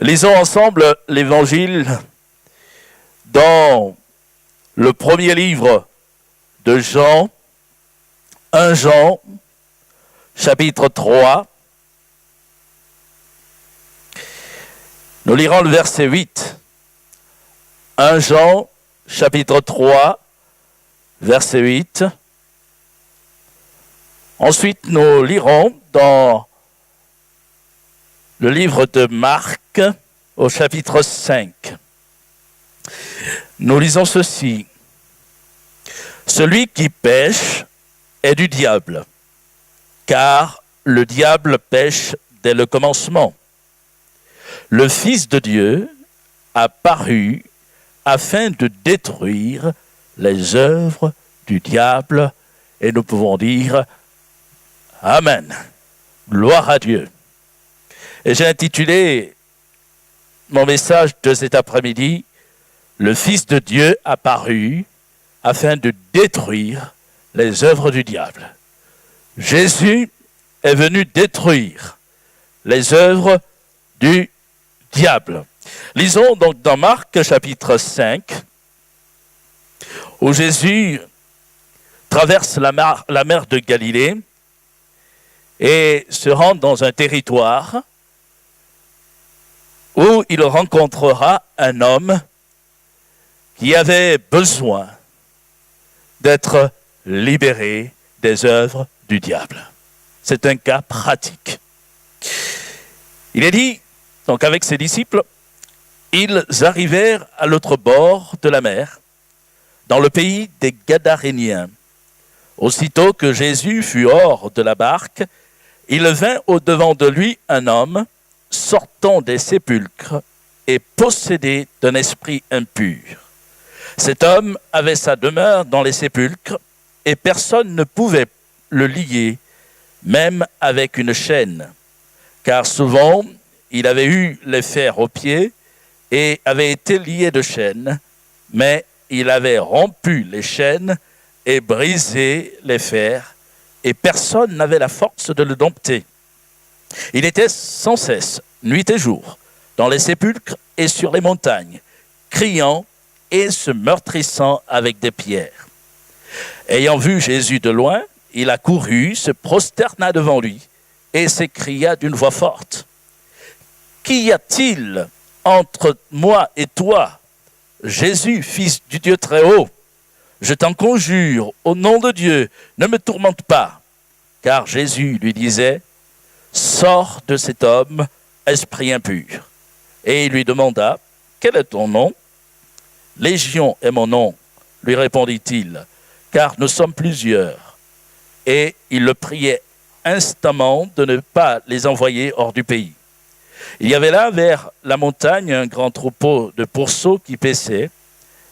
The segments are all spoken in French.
Lisons ensemble l'Évangile dans le premier livre de Jean, 1 Jean, chapitre 3. Nous lirons le verset 8. 1 Jean, chapitre 3, verset 8. Ensuite, nous lirons dans le livre de Marc, au chapitre 5. Nous lisons ceci. Celui qui pêche est du diable, car le diable pêche dès le commencement. Le Fils de Dieu a paru afin de détruire les œuvres du diable, et nous pouvons dire Amen. Gloire à Dieu. Et j'ai intitulé mon message de cet après-midi, le Fils de Dieu apparu afin de détruire les œuvres du diable. Jésus est venu détruire les œuvres du diable. Lisons donc dans Marc chapitre 5, où Jésus traverse la mer de Galilée et se rend dans un territoire où il rencontrera un homme qui avait besoin d'être libéré des œuvres du diable. C'est un cas pratique. Il est dit, donc avec ses disciples, ils arrivèrent à l'autre bord de la mer, dans le pays des Gadaréniens. Aussitôt que Jésus fut hors de la barque, il vint au-devant de lui un homme sortant des sépulcres et possédé d'un esprit impur. Cet homme avait sa demeure dans les sépulcres et personne ne pouvait le lier, même avec une chaîne, car souvent il avait eu les fers aux pieds et avait été lié de chaînes, mais il avait rompu les chaînes et brisé les fers, et personne n'avait la force de le dompter. Il était sans cesse, nuit et jour, dans les sépulcres et sur les montagnes, criant et se meurtrissant avec des pierres. Ayant vu Jésus de loin, il accourut, se prosterna devant lui et s'écria d'une voix forte. « Qu'y a-t-il entre moi et toi, Jésus, fils du Dieu très haut? Je t'en conjure, au nom de Dieu, ne me tourmente pas. » Car Jésus lui disait, « Sors de cet homme, esprit impur. » Et il lui demanda, « Quel est ton nom? » « Légion est mon nom, lui répondit-il, car nous sommes plusieurs. Et il le priait instamment de ne pas les envoyer hors du pays. Il y avait là, vers la montagne, un grand troupeau de pourceaux qui paissaient,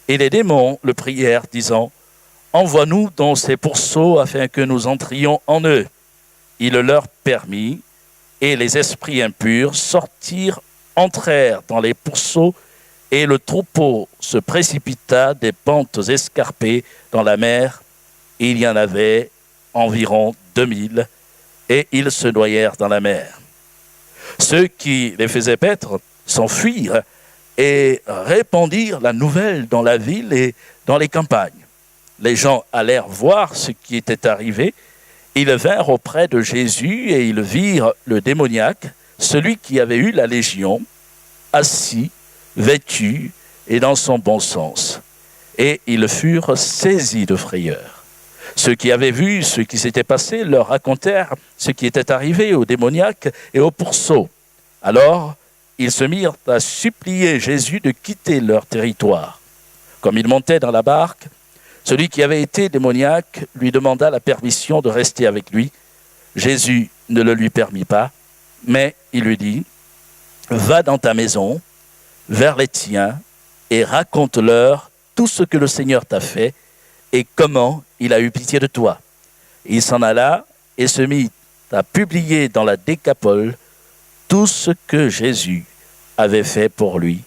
et les démons le prièrent, disant, « Envoie-nous dans ces pourceaux afin que nous entrions en eux. » Il le leur permit, et les esprits impurs entrèrent dans les pourceaux, et le troupeau se précipita des pentes escarpées dans la mer. Il y en avait environ 2000, et ils se noyèrent dans la mer. Ceux qui les faisaient paître s'enfuirent et répandirent la nouvelle dans la ville et dans les campagnes. Les gens allèrent voir ce qui était arrivé. Ils vinrent auprès de Jésus et ils virent le démoniaque, celui qui avait eu la légion, assis, vêtu et dans son bon sens. Et ils furent saisis de frayeur. Ceux qui avaient vu ce qui s'était passé leur racontèrent ce qui était arrivé au démoniaque et au pourceau. Alors, ils se mirent à supplier Jésus de quitter leur territoire. Comme il montait dans la barque, celui qui avait été démoniaque lui demanda la permission de rester avec lui. Jésus ne le lui permit pas, mais il lui dit, « Va dans ta maison, vers les tiens, et raconte-leur tout ce que le Seigneur t'a fait et comment il a eu pitié de toi. » Il s'en alla et se mit à publier dans la Décapole tout ce que Jésus avait fait pour lui,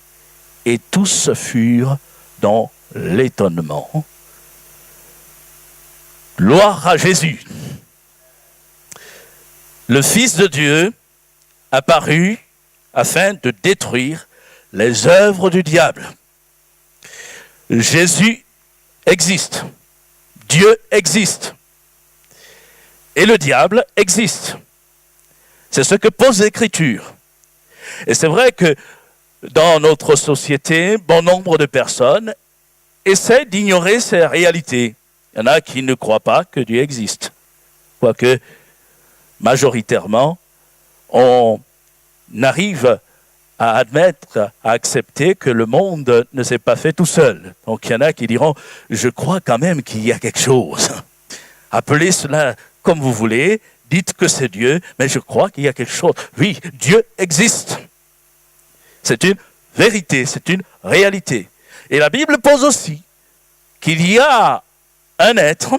et tous furent dans l'étonnement. Gloire à Jésus. Le Fils de Dieu apparut afin de détruire les œuvres du diable. Jésus existe. Dieu existe. Et le diable existe. C'est ce que pose l'Écriture. Et c'est vrai que dans notre société, bon nombre de personnes essaient d'ignorer ces réalités. Il y en a qui ne croient pas que Dieu existe. Quoique, majoritairement, on arrive à admettre, à accepter que le monde ne s'est pas fait tout seul. Donc il y en a qui diront, je crois quand même qu'il y a quelque chose. Appelez cela comme vous voulez, dites que c'est Dieu, mais je crois qu'il y a quelque chose. Oui, Dieu existe. C'est une vérité, c'est une réalité. Et la Bible pose aussi qu'il y a un être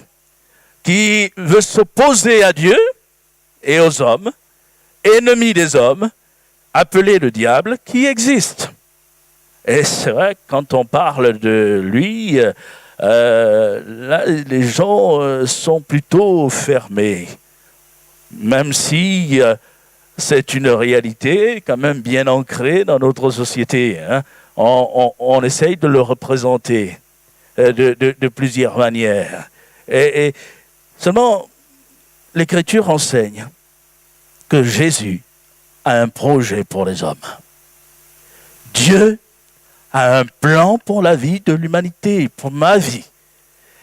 qui veut s'opposer à Dieu et aux hommes, ennemi des hommes, appelé le diable, qui existe. Et c'est vrai que quand on parle de lui, là, les gens sont plutôt fermés, même si c'est une réalité quand même bien ancrée dans notre société. Hein. On essaye de le représenter de plusieurs manières. Et seulement, l'Écriture enseigne que Jésus a un projet pour les hommes. Dieu a un plan pour la vie de l'humanité, pour ma vie.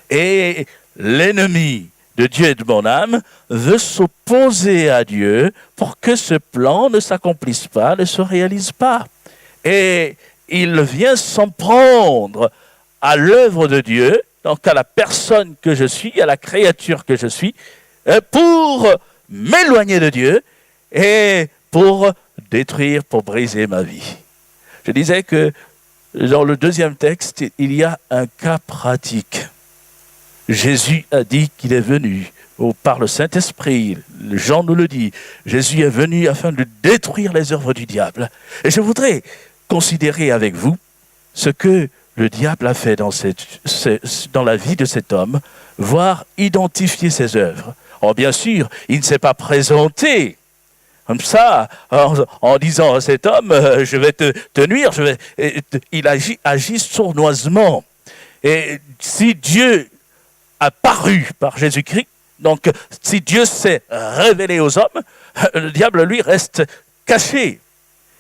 Et l'ennemi de Dieu et de mon âme veut s'opposer à Dieu pour que ce plan ne s'accomplisse pas, ne se réalise pas. Et il vient s'en prendre à l'œuvre de Dieu, donc à la personne que je suis, à la créature que je suis, pour m'éloigner de Dieu et pour détruire, pour briser ma vie. Je disais que dans le deuxième texte, il y a un cas pratique. Jésus a dit qu'il est venu, par le Saint-Esprit, Jean nous le dit, Jésus est venu afin de détruire les œuvres du diable. Et je voudrais considérer avec vous ce que le diable a fait dans la vie de cet homme, voire identifier ses œuvres. Or, bien sûr, il ne s'est pas présenté comme ça, en disant à cet homme, je vais te nuire, il agit sournoisement. Et si Dieu a paru par Jésus-Christ, donc si Dieu s'est révélé aux hommes, le diable, lui, reste caché.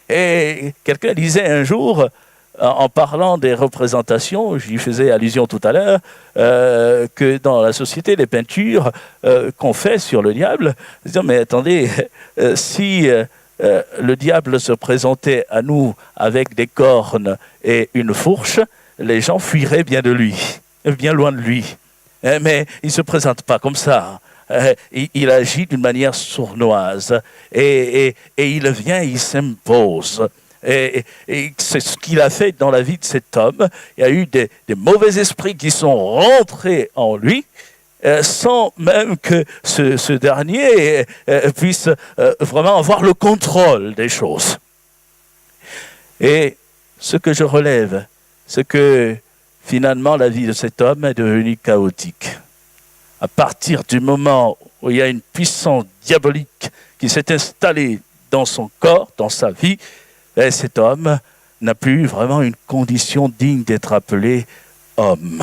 Et quelqu'un disait un jour, en parlant des représentations, j'y faisais allusion tout à l'heure, que dans la société, les peintures qu'on fait sur le diable, disons, mais attendez, si le diable se présentait à nous avec des cornes et une fourche, les gens fuiraient bien de lui, bien loin de lui. Mais il ne se présente pas comme ça. Il agit d'une manière sournoise et il vient, il s'impose. Et c'est ce qu'il a fait dans la vie de cet homme. Il y a eu des mauvais esprits qui sont rentrés en lui sans même que ce dernier puisse vraiment avoir le contrôle des choses. Et ce que je relève, c'est que finalement la vie de cet homme est devenue chaotique. À partir du moment où il y a une puissance diabolique qui s'est installée dans son corps, dans sa vie, et cet homme n'a plus vraiment une condition digne d'être appelé homme.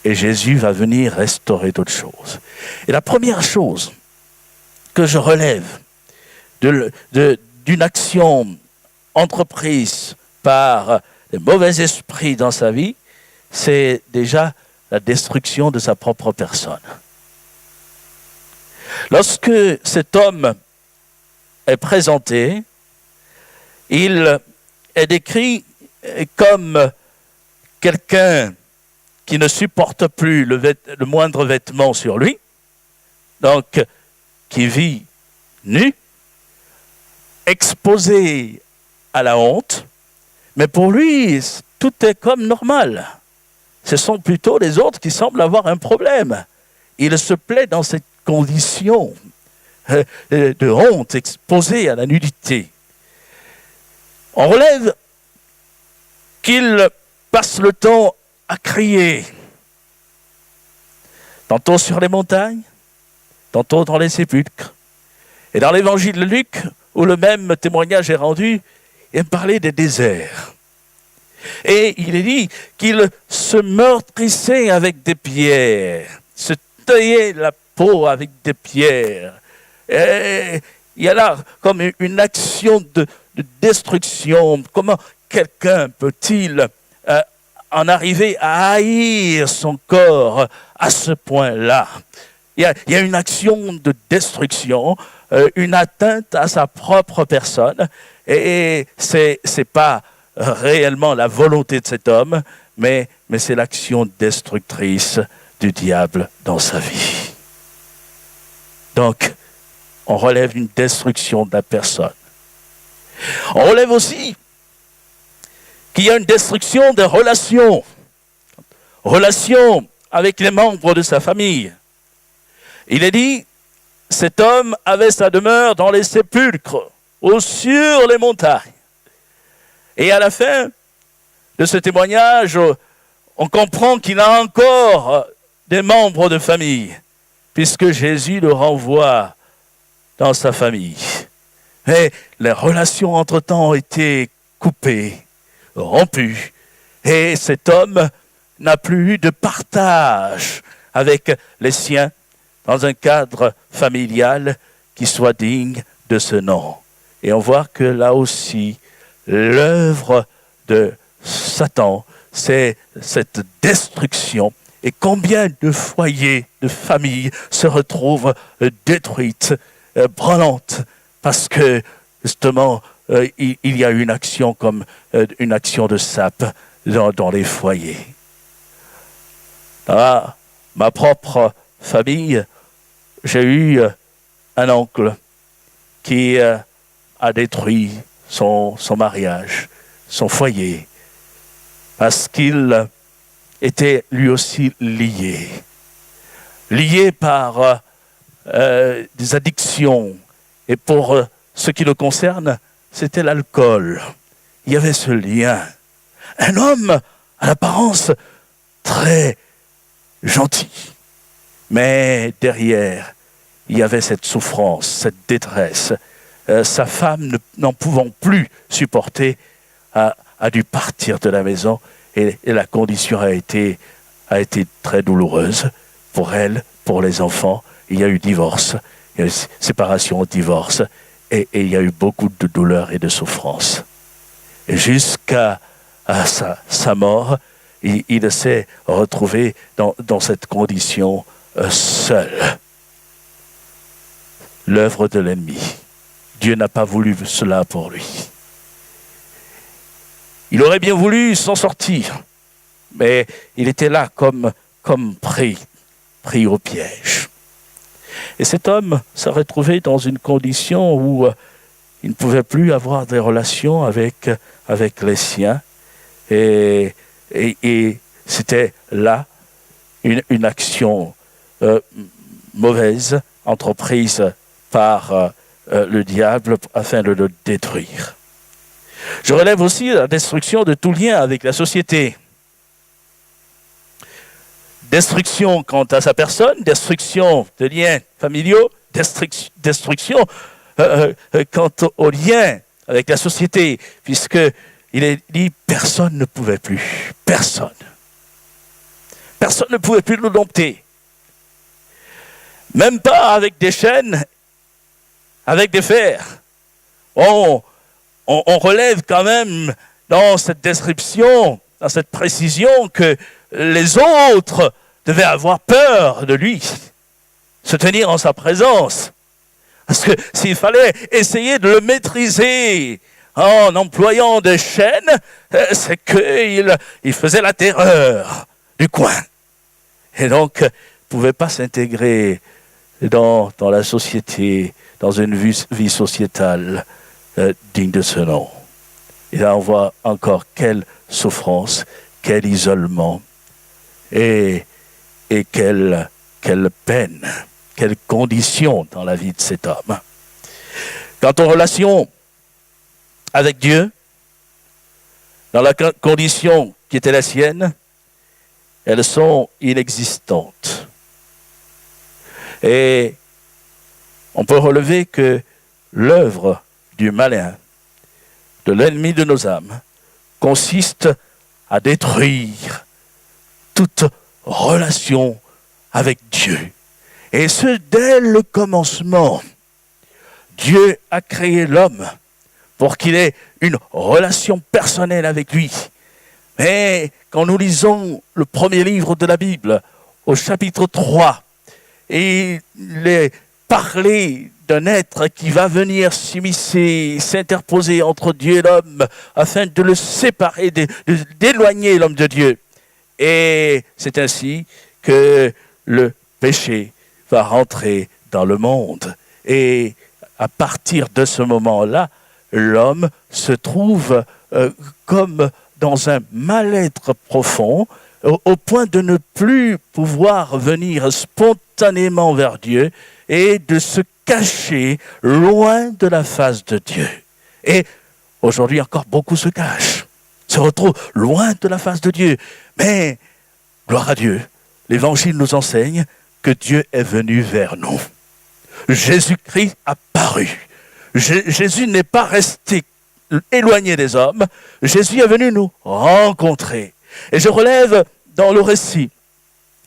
Et Jésus va venir restaurer d'autres choses. Et la première chose que je relève d'une action entreprise par les mauvais esprits dans sa vie, c'est déjà la destruction de sa propre personne. Lorsque cet homme est présenté, il est décrit comme quelqu'un qui ne supporte plus le moindre vêtement sur lui, donc qui vit nu, exposé à la honte, mais pour lui, tout est comme normal. Ce sont plutôt les autres qui semblent avoir un problème. Il se plaît dans cette condition de honte, exposé à la nudité. On relève qu'il passe le temps à crier, tantôt sur les montagnes, tantôt dans les sépulcres. Et dans l'évangile de Luc, où le même témoignage est rendu, il parlait des déserts. Et il est dit qu'il se meurtrissait avec des pierres, se taillait la peau avec des pierres. Et il y a là comme une action de destruction. Comment quelqu'un peut-il en arriver à haïr son corps à ce point-là? Il y a une action de destruction, une atteinte à sa propre personne, et c'est pas réellement la volonté de cet homme, mais c'est l'action destructrice du diable dans sa vie. Donc, on relève une destruction de la personne. On relève aussi qu'il y a une destruction des relations. Relations avec les membres de sa famille. Il est dit, cet homme avait sa demeure dans les sépulcres, ou sur les montagnes. Et à la fin de ce témoignage, on comprend qu'il a encore des membres de famille, puisque Jésus le renvoie dans sa famille. Mais les relations entre-temps ont été coupées, rompues, et cet homme n'a plus eu de partage avec les siens dans un cadre familial qui soit digne de ce nom. Et on voit que là aussi, l'œuvre de Satan, c'est cette destruction. Et combien de foyers, de familles se retrouvent détruites, brûlantes, parce que justement, il y a une action comme une action de sape dans les foyers. Dans ma propre famille, j'ai eu un oncle qui a détruit son mariage, son foyer, parce qu'il était lui aussi lié par des addictions. Et pour ce qui le concerne, c'était l'alcool. Il y avait ce lien. Un homme à l'apparence très gentil, mais derrière, il y avait cette souffrance, cette détresse. Sa femme, n'en pouvant plus supporter, a dû partir de la maison et la condition a été très douloureuse pour elle, pour les enfants. Il y a eu divorce, il y a eu séparation, divorce, et il y a eu beaucoup de douleur et de souffrance. Et jusqu'à sa mort, il s'est retrouvé dans cette condition seul. L'œuvre de l'ennemi. Dieu n'a pas voulu cela pour lui. Il aurait bien voulu s'en sortir, mais il était là comme pris au piège. Et cet homme s'est retrouvé dans une condition où il ne pouvait plus avoir des relations avec les siens. Et c'était là une action mauvaise, entreprise par le diable afin de le détruire. Je relève aussi la destruction de tout lien avec la société. Destruction quant à sa personne, destruction de liens familiaux, destruction quant aux liens avec la société, puisqu'il est dit personne ne pouvait plus. Personne. Personne ne pouvait plus le dompter. Même pas avec des chaînes, avec des fers. On relève quand même dans cette description, dans cette précision, que les autres devaient avoir peur de lui, se tenir en sa présence. Parce que s'il fallait essayer de le maîtriser en employant des chaînes, c'est qu'il faisait la terreur du coin. Et donc, il ne pouvait pas s'intégrer dans la société, dans une vie sociétale digne de ce nom. Et là, on voit encore quelle souffrance, quel isolement et quelle peine, quelle condition dans la vie de cet homme. Quant aux relations avec Dieu, dans la condition qui était la sienne, elles sont inexistantes. Et on peut relever que l'œuvre du malin, de l'ennemi de nos âmes, consiste à détruire toute relation avec Dieu. Et ce, dès le commencement, Dieu a créé l'homme pour qu'il ait une relation personnelle avec lui. Mais quand nous lisons le premier livre de la Bible, au chapitre 3, il est parlé d'un être qui va venir s'immiscer, s'interposer entre Dieu et l'homme afin de le séparer, d'éloigner l'homme de Dieu. Et c'est ainsi que le péché va rentrer dans le monde. Et à partir de ce moment-là, l'homme se trouve comme dans un mal-être profond, au point de ne plus pouvoir venir spontanément vers Dieu et de se cacher loin de la face de Dieu. Et aujourd'hui encore, beaucoup se cachent, se retrouvent loin de la face de Dieu. Mais, gloire à Dieu, l'Évangile nous enseigne que Dieu est venu vers nous. Jésus-Christ a paru. Jésus n'est pas resté éloigné des hommes. Jésus est venu nous rencontrer. Et je relève dans le récit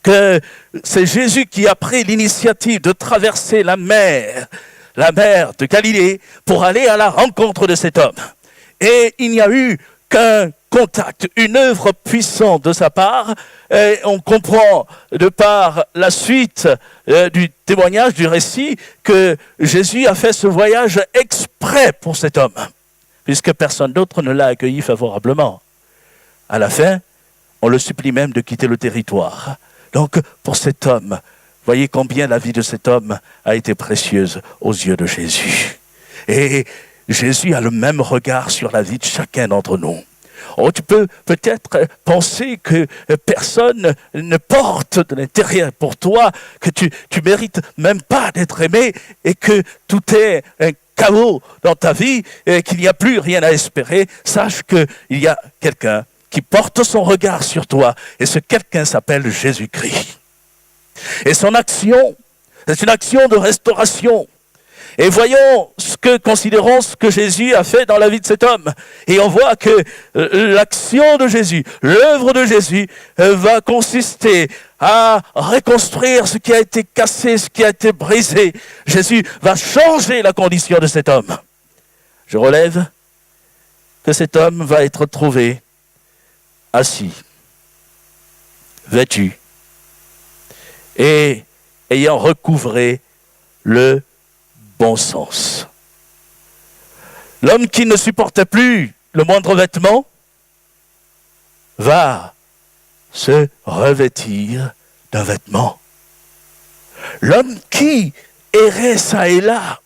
que c'est Jésus qui a pris l'initiative de traverser la mer de Galilée, pour aller à la rencontre de cet homme. Et il n'y a eu qu'un contact, une œuvre puissante de sa part. Et on comprend de par la suite du témoignage, du récit, que Jésus a fait ce voyage exprès pour cet homme, puisque personne d'autre ne l'a accueilli favorablement. À la fin, on le supplie même de quitter le territoire. Donc, pour cet homme, voyez combien la vie de cet homme a été précieuse aux yeux de Jésus. Et Jésus a le même regard sur la vie de chacun d'entre nous. Oh, tu peux peut-être penser que personne ne porte de l'intérieur pour toi, que tu mérites même pas d'être aimé et que tout est un chaos dans ta vie et qu'il n'y a plus rien à espérer. Sache qu'il y a quelqu'un qui porte son regard sur toi, et ce quelqu'un s'appelle Jésus-Christ. Et son action, c'est une action de restauration. Et considérons ce que Jésus a fait dans la vie de cet homme. Et on voit que l'action de Jésus, l'œuvre de Jésus, va consister à reconstruire ce qui a été cassé, ce qui a été brisé. Jésus va changer la condition de cet homme. Je relève que cet homme va être trouvé assis, vêtu, et ayant recouvré le bon sens. L'homme qui ne supportait plus le moindre vêtement va se revêtir d'un vêtement. L'homme qui errait ça et là,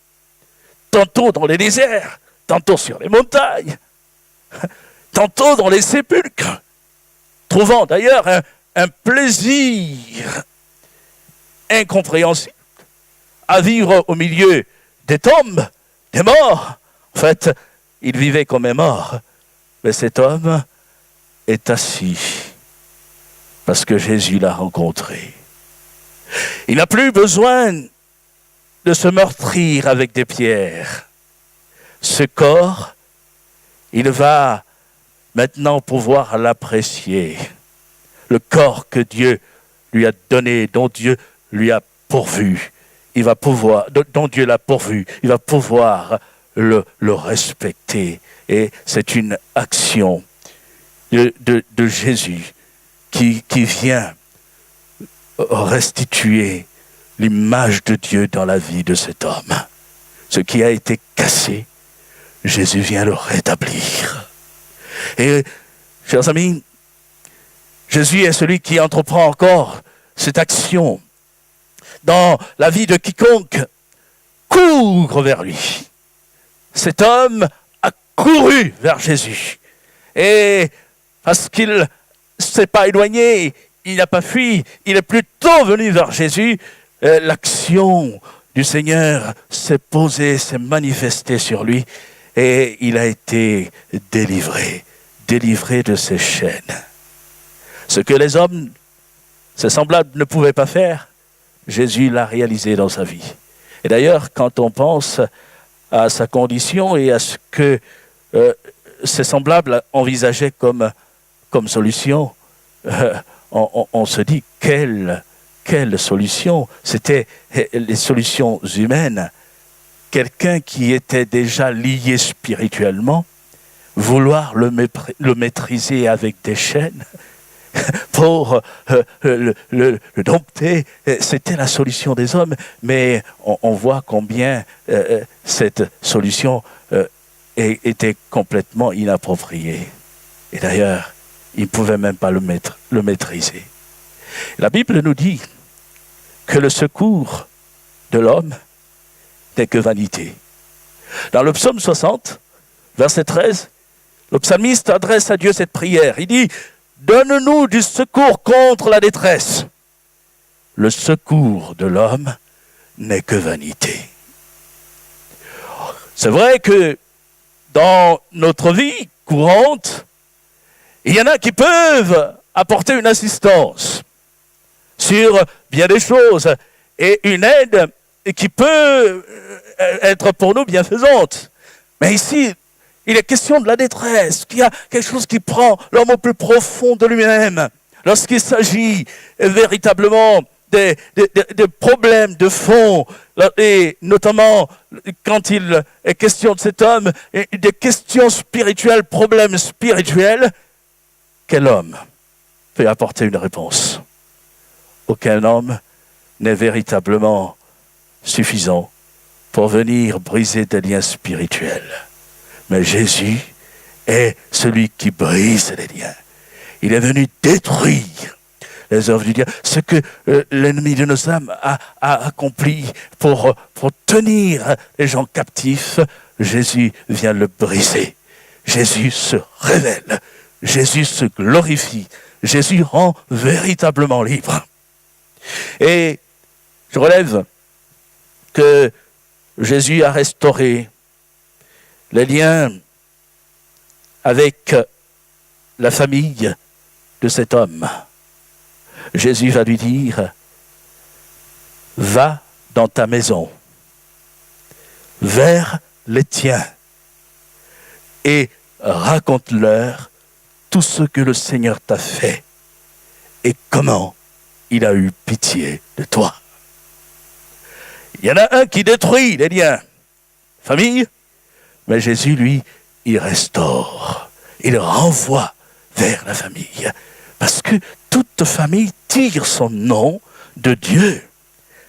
tantôt dans les déserts, tantôt sur les montagnes, tantôt dans les sépulcres, trouvant d'ailleurs un plaisir incompréhensible à vivre au milieu des tombes, des morts. En fait, il vivait comme un mort. Mais cet homme est assis parce que Jésus l'a rencontré. Il n'a plus besoin de se meurtrir avec des pierres. Ce corps, il va maintenant pouvoir l'apprécier. Le corps que Dieu lui a donné, dont Dieu lui a pourvu, dont Dieu l'a pourvu, il va pouvoir le respecter. Et c'est une action de Jésus qui vient restituer l'image de Dieu dans la vie de cet homme. Ce qui a été cassé, Jésus vient le rétablir. Et, chers amis, Jésus est celui qui entreprend encore cette action dans la vie de quiconque court vers lui. Cet homme a couru vers Jésus. Et parce qu'il ne s'est pas éloigné, il n'a pas fui, il est plutôt venu vers Jésus, l'action du Seigneur s'est posée, s'est manifestée sur lui, et il a été délivré de ses chaînes. Ce que les hommes, ses semblables, ne pouvaient pas faire, Jésus l'a réalisé dans sa vie. Et d'ailleurs, quand on pense à sa condition et à ce que ses semblables envisageaient comme solution, on se dit quelle solution. C'était les solutions humaines. Quelqu'un qui était déjà lié spirituellement, vouloir le maîtriser avec des chaînes pour le dompter, c'était la solution des hommes. Mais on voit combien cette solution était complètement inappropriée. Et d'ailleurs, il ne pouvait même pas le maîtriser. La Bible nous dit que le secours de l'homme n'est que vanité. Dans le psaume 60, verset 13, le psalmiste adresse à Dieu cette prière. Il dit « Donne-nous du secours contre la détresse. » Le secours de l'homme n'est que vanité. C'est vrai que dans notre vie courante, il y en a qui peuvent apporter une assistance sur bien des choses et une aide qui peut être pour nous bienfaisante. Mais ici, il est question de la détresse, qu'il y a quelque chose qui prend l'homme au plus profond de lui-même. Lorsqu'il s'agit véritablement des problèmes de fond, et notamment quand il est question de cet homme, et des questions spirituelles, problèmes spirituels, quel homme peut apporter une réponse? Aucun homme n'est véritablement suffisant pour venir briser des liens spirituels. Mais Jésus est celui qui brise les liens. Il est venu détruire les œuvres du diable. Ce que l'ennemi de nos âmes a accompli pour tenir les gens captifs, Jésus vient le briser. Jésus se révèle. Jésus se glorifie. Jésus rend véritablement libre. Et je relève que Jésus a restauré les liens avec la famille de cet homme. Jésus va lui dire, va dans ta maison, vers les tiens, et raconte-leur tout ce que le Seigneur t'a fait et comment il a eu pitié de toi. Il y en a un qui détruit les liens, famille, mais Jésus, lui, il restaure, il renvoie vers la famille. Parce que toute famille tire son nom de Dieu.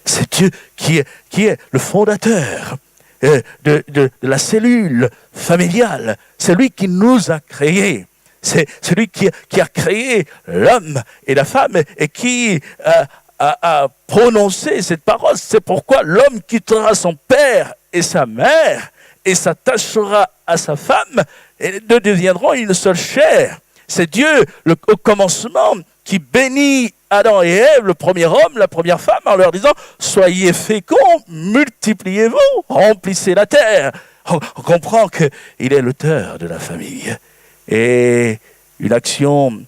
C'est Dieu qui est le fondateur de la cellule familiale. C'est lui qui nous a créés. C'est celui qui a créé l'homme et la femme et qui a prononcé cette parole. C'est pourquoi l'homme quittera son père et sa mère et s'attachera à sa femme et deux deviendront une seule chair. C'est Dieu, au commencement, qui bénit Adam et Ève, le premier homme, la première femme, en leur disant « Soyez féconds, multipliez-vous, remplissez la terre ». On comprend qu'il est l'auteur de la famille. Et l'action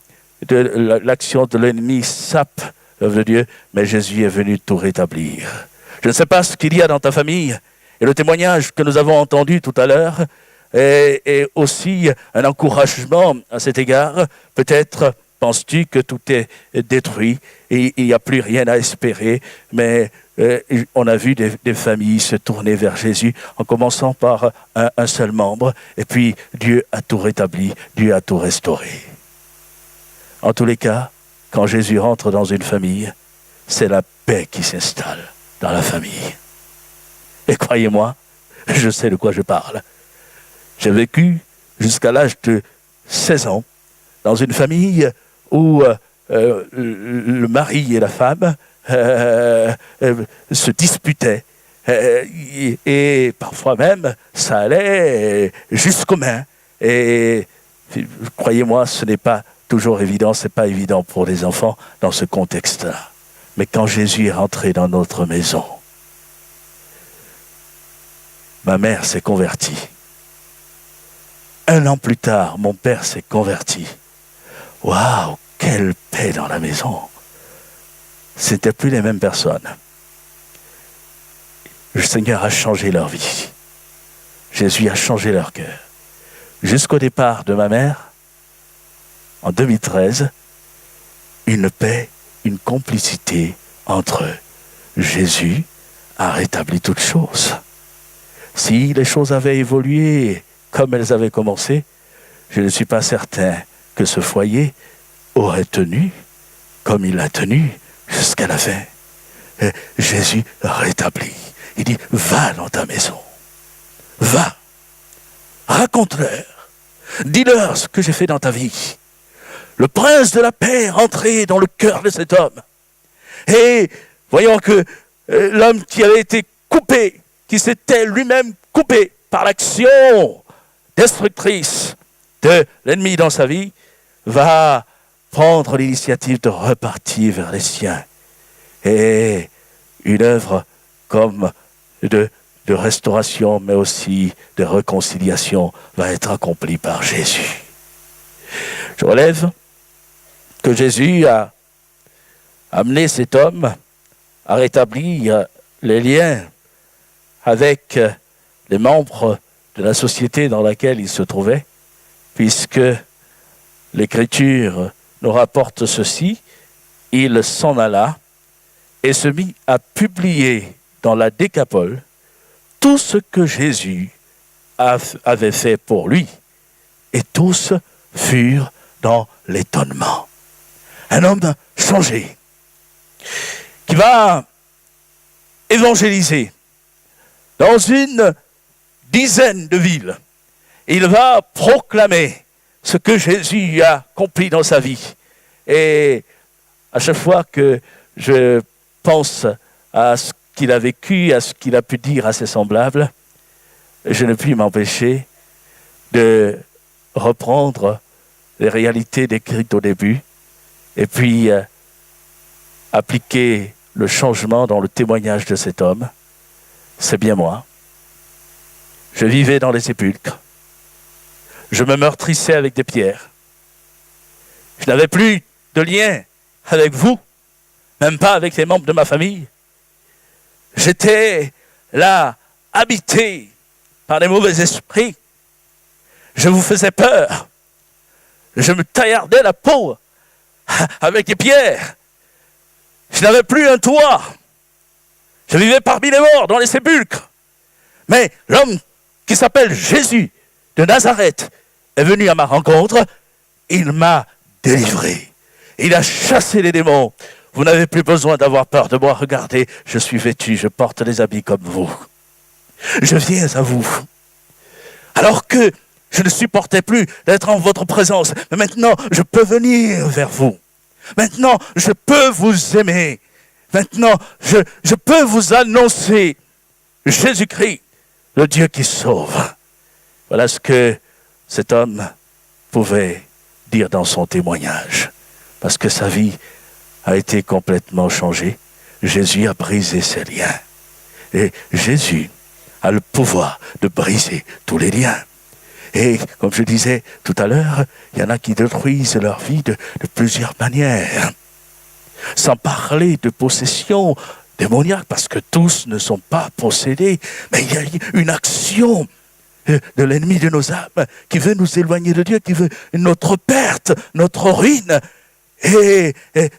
de l'ennemi sape l'œuvre de Dieu, mais Jésus est venu tout rétablir. Je ne sais pas ce qu'il y a dans ta famille, et le témoignage que nous avons entendu tout à l'heure est aussi un encouragement à cet égard. Peut-être penses-tu que tout est détruit et il n'y a plus rien à espérer, mais on a vu des familles se tourner vers Jésus en commençant par un seul membre, et puis Dieu a tout rétabli, Dieu a tout restauré. En tous les cas, quand Jésus rentre dans une famille, c'est la paix qui s'installe dans la famille. Et croyez-moi, je sais de quoi je parle. J'ai vécu jusqu'à l'âge de 16 ans dans une famille où le mari et la femme se disputaient et parfois même ça allait jusqu'aux mains. Et croyez-moi, ce n'est pas toujours évident, c'est pas évident pour les enfants dans ce contexte-là. Mais quand Jésus est rentré dans notre maison, ma mère s'est convertie. 1 an plus tard, mon père s'est converti. Waouh, quelle paix dans la maison. C'était plus les mêmes personnes. Le Seigneur a changé leur vie. Jésus a changé leur cœur. Jusqu'au départ de ma mère, en 2013, une paix, une complicité entre eux. Jésus a rétabli toutes choses. Si les choses avaient évolué comme elles avaient commencé, je ne suis pas certain que ce foyer aurait tenu comme il l'a tenu jusqu'à la fin. Et Jésus rétablit. Il dit, va dans ta maison. Va. Raconte-leur. Dis-leur ce que j'ai fait dans ta vie. Le prince de la paix est rentré dans le cœur de cet homme. Et voyons que l'homme qui avait été coupé, qui s'était lui-même coupé par l'action destructrice de l'ennemi dans sa vie, va prendre l'initiative de repartir vers les siens. Et une œuvre comme de restauration, mais aussi de réconciliation, va être accomplie par Jésus. Je relève que Jésus a amené cet homme à rétablir les liens avec les membres de la société dans laquelle il se trouvait, puisque l'Écriture nous rapporte ceci, il s'en alla et se mit à publier dans la Décapole tout ce que Jésus avait fait pour lui. Et tous furent dans l'étonnement. Un homme changé, qui va évangéliser dans une dizaine de villes. Il va proclamer ce que Jésus a accompli dans sa vie. Et à chaque fois que je pense à ce qu'il a vécu, à ce qu'il a pu dire à ses semblables, je ne puis m'empêcher de reprendre les réalités décrites au début et puis appliquer le changement dans le témoignage de cet homme. C'est bien moi. Je vivais dans les sépulcres. Je me meurtrissais avec des pierres. Je n'avais plus de lien avec vous, même pas avec les membres de ma famille. J'étais là, habité par des mauvais esprits. Je vous faisais peur. Je me taillardais la peau avec des pierres. Je n'avais plus un toit. Je vivais parmi les morts, dans les sépulcres. Mais l'homme qui s'appelle Jésus de Nazareth est venu à ma rencontre. Il m'a délivré. Il a chassé les démons. Vous n'avez plus besoin d'avoir peur de moi. Regardez, je suis vêtu, je porte des habits comme vous. Je viens à vous. Alors que je ne supportais plus d'être en votre présence. Mais maintenant, je peux venir vers vous. Maintenant, je peux vous aimer. Maintenant, je peux vous annoncer Jésus-Christ, le Dieu qui sauve. Voilà ce que cet homme pouvait dire dans son témoignage. Parce que sa vie a été complètement changée. Jésus a brisé ses liens. Et Jésus a le pouvoir de briser tous les liens. Et comme je disais tout à l'heure, il y en a qui détruisent leur vie de plusieurs manières. Sans parler de possession démoniaque, parce que tous ne sont pas possédés, mais il y a une action de l'ennemi de nos âmes qui veut nous éloigner de Dieu, qui veut notre perte, notre ruine, et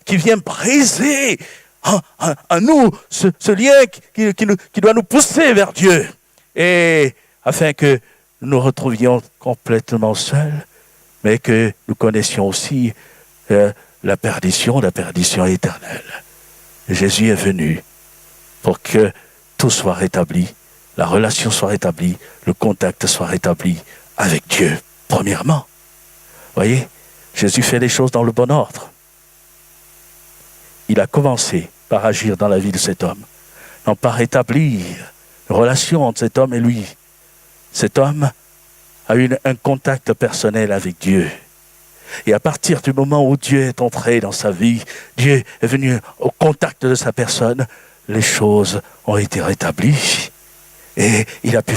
qui vient briser en nous ce lien qui doit nous pousser vers Dieu, et afin que nous nous retrouvions complètement seuls, mais que nous connaissions aussi la perdition éternelle. Jésus est venu pour que tout soit rétabli, la relation soit rétablie, le contact soit rétabli avec Dieu, premièrement. Voyez, Jésus fait les choses dans le bon ordre. Il a commencé par agir dans la vie de cet homme, non par rétablir une relation entre cet homme et lui. Cet homme a eu un contact personnel avec Dieu. Et à partir du moment où Dieu est entré dans sa vie, Dieu est venu au contact de sa personne, les choses ont été rétablies. Et il a pu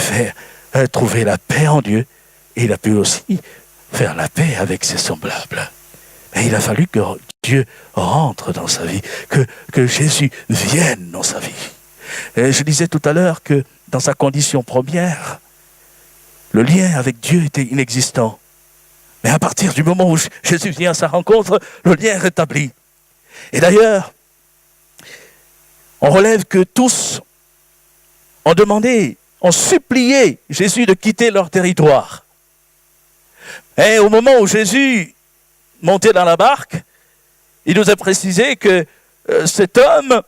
trouver la paix en Dieu. Et il a pu aussi faire la paix avec ses semblables. Et il a fallu que Dieu rentre dans sa vie, que Jésus vienne dans sa vie. Et je disais tout à l'heure que dans sa condition première, Le lien avec Dieu était inexistant. Mais à partir du moment où Jésus vient à sa rencontre, le lien est rétabli. Et d'ailleurs, on relève que tous ont demandé, ont supplié Jésus de quitter leur territoire. Et au moment où Jésus montait dans la barque, il nous a précisé que cet homme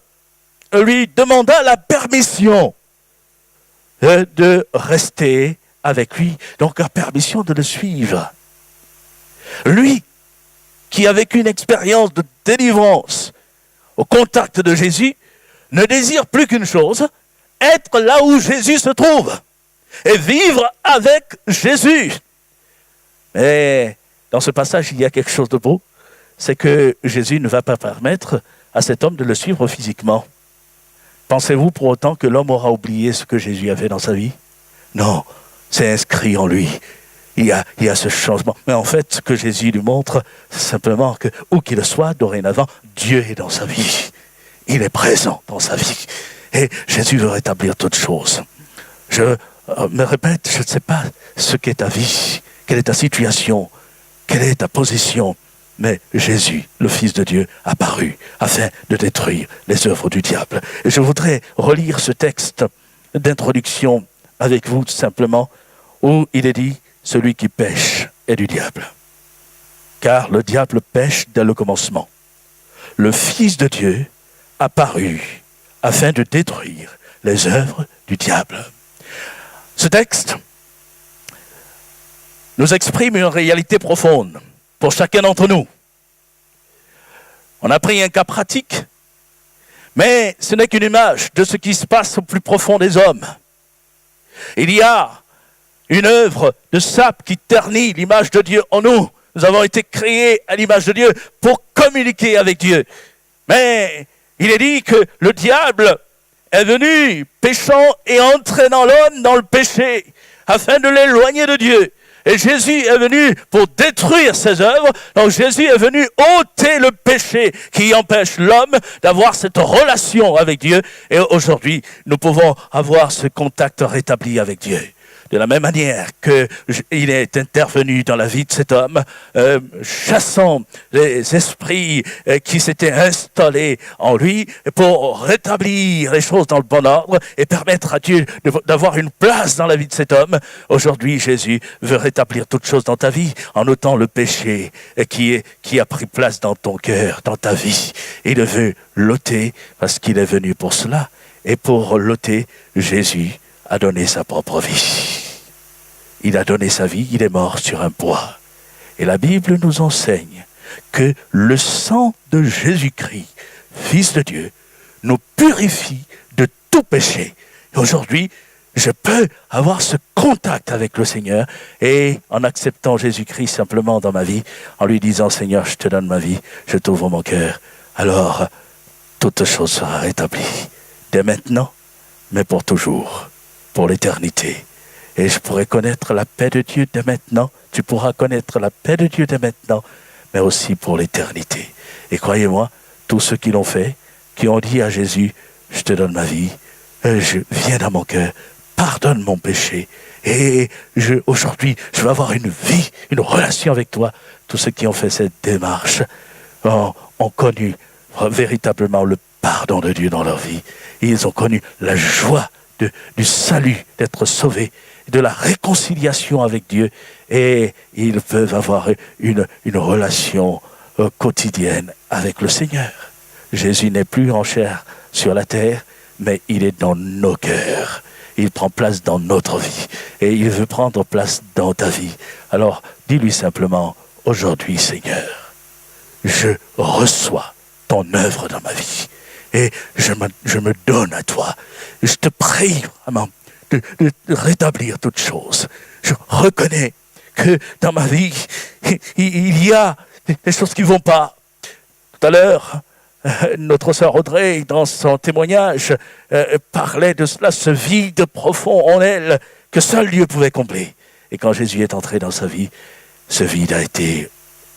lui demanda la permission de rester avec lui, donc la permission de le suivre. Lui, qui a vécu une expérience de délivrance au contact de Jésus, ne désire plus qu'une chose, être là où Jésus se trouve et vivre avec Jésus. Mais dans ce passage, il y a quelque chose de beau, c'est que Jésus ne va pas permettre à cet homme de le suivre physiquement. Pensez-vous pour autant que l'homme aura oublié ce que Jésus avait dans sa vie? Non, c'est inscrit en lui. Il y a ce changement. Mais en fait, ce que Jésus lui montre, c'est simplement que, où qu'il soit, dorénavant, Dieu est dans sa vie. Il est présent dans sa vie. Et Jésus veut rétablir toutes choses. Je me répète, je ne sais pas ce qu'est ta vie, quelle est ta situation, quelle est ta position. Mais Jésus, le Fils de Dieu, apparut afin de détruire les œuvres du diable. Et je voudrais relire ce texte d'introduction avec vous, tout simplement, où il est dit « Celui qui pêche est du diable ». Car le diable pêche dès le commencement. Le Fils de Dieu apparut afin de détruire les œuvres du diable. Ce texte nous exprime une réalité profonde pour chacun d'entre nous. On a pris un cas pratique, mais ce n'est qu'une image de ce qui se passe au plus profond des hommes. Il y a une œuvre de sape qui ternit l'image de Dieu en nous. Nous avons été créés à l'image de Dieu pour communiquer avec Dieu. Mais il est dit que le diable est venu péchant et entraînant l'homme dans le péché afin de l'éloigner de Dieu. Et Jésus est venu pour détruire ses œuvres. Donc Jésus est venu ôter le péché qui empêche l'homme d'avoir cette relation avec Dieu. Et aujourd'hui, nous pouvons avoir ce contact rétabli avec Dieu. De la même manière qu'il est intervenu dans la vie de cet homme, chassant les esprits qui s'étaient installés en lui pour rétablir les choses dans le bon ordre et permettre à Dieu d'avoir une place dans la vie de cet homme. Aujourd'hui, Jésus veut rétablir toutes choses dans ta vie en ôtant le péché qui a pris place dans ton cœur, dans ta vie. Il veut l'ôter parce qu'il est venu pour cela. Et pour l'ôter, Jésus a donné sa propre vie. Il a donné sa vie, il est mort sur un bois. Et la Bible nous enseigne que le sang de Jésus-Christ, Fils de Dieu, nous purifie de tout péché. Et aujourd'hui, je peux avoir ce contact avec le Seigneur et en acceptant Jésus-Christ simplement dans ma vie, en lui disant « Seigneur, je te donne ma vie, je t'ouvre mon cœur », alors toute chose sera rétablie. Dès maintenant, mais pour toujours, pour l'éternité. Et je pourrai connaître la paix de Dieu dès maintenant. Tu pourras connaître la paix de Dieu dès maintenant, mais aussi pour l'éternité. Et croyez-moi, tous ceux qui l'ont fait, qui ont dit à Jésus, je te donne ma vie, je viens dans mon cœur, pardonne mon péché. Et aujourd'hui, je vais avoir une vie, une relation avec toi. Tous ceux qui ont fait cette démarche ont connu véritablement le pardon de Dieu dans leur vie. Et ils ont connu la joie du salut, d'être sauvés, de la réconciliation avec Dieu, et ils peuvent avoir une relation quotidienne avec le Seigneur. Jésus n'est plus en chair sur la terre, mais il est dans nos cœurs. Il prend place dans notre vie, et il veut prendre place dans ta vie. Alors, dis-lui simplement, aujourd'hui, Seigneur, je reçois ton œuvre dans ma vie, et je me donne à toi. Je te prie vraiment de rétablir toutes choses. Je reconnais que dans ma vie, il y a des choses qui ne vont pas. Tout à l'heure, notre sœur Audrey, dans son témoignage, parlait de cela, ce vide profond en elle que seul Dieu pouvait combler. Et quand Jésus est entré dans sa vie, ce vide a été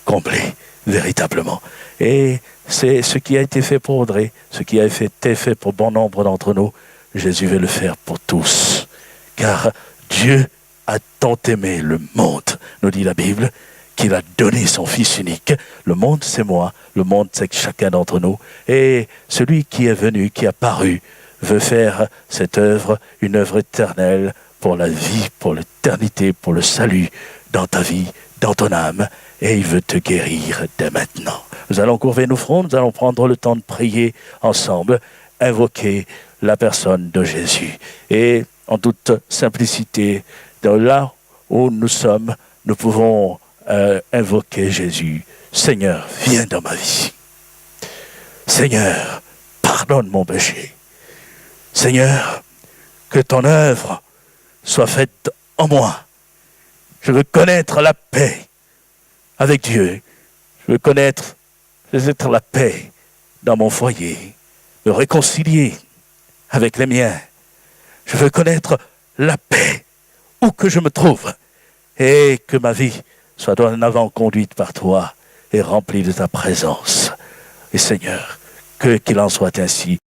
comblé, véritablement. Et c'est ce qui a été fait pour Audrey, ce qui a été fait pour bon nombre d'entre nous. Jésus veut le faire pour tous. Car Dieu a tant aimé le monde, nous dit la Bible, qu'il a donné son Fils unique. Le monde, c'est moi. Le monde, c'est chacun d'entre nous. Et celui qui est venu, qui a paru, veut faire cette œuvre, une œuvre éternelle pour la vie, pour l'éternité, pour le salut dans ta vie, dans ton âme. Et il veut te guérir dès maintenant. Nous allons courber nos fronts, nous allons prendre le temps de prier ensemble, invoquer la personne de Jésus. Et en toute simplicité, de là où nous sommes, nous pouvons invoquer Jésus. Seigneur, viens dans ma vie. Seigneur, pardonne mon péché. Seigneur, que ton œuvre soit faite en moi. Je veux connaître la paix avec Dieu. Je veux connaître la paix dans mon foyer. Me réconcilier avec les miens. Je veux connaître la paix où que je me trouve. Et que ma vie soit dorénavant conduite par toi et remplie de ta présence. Et Seigneur, qu'il en soit ainsi.